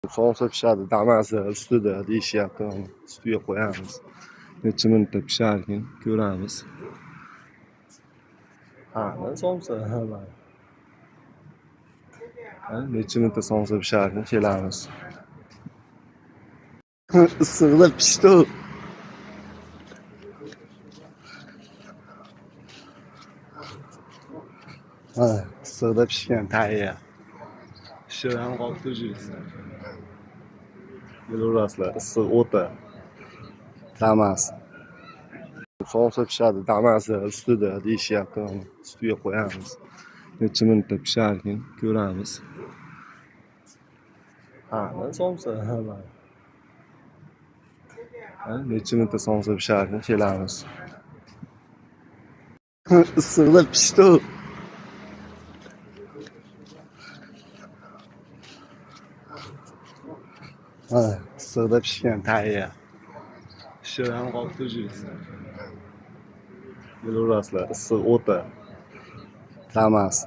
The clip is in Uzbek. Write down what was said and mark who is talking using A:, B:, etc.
A: So'ngsa pishadi, damasi ustida deyishyapti. Ustiga qo'yamiz. Necha minutda pisharkin ko'ramiz. So'ngsa necha minutda so'ngsa pisharkin kelamiz. Issiqda pishdi. Issiqda pishgan tayyor. Shir ham qolibdi jiz. Bilaverasizlar, issiq o'ta. Damas. So'ngsa pishadi, damasi ustida deyishyapti. Ustiga qo'yamiz. Necha minutda pisharkin ko'ramiz. So'ngsa necha minutda so'ngsa pisharkin kelamiz. Issiqda pishdi. Issiqda pishgan tayyor. Shir ham qolibdi jiz. Bilaverasizlar, issiq o'ta. Damas.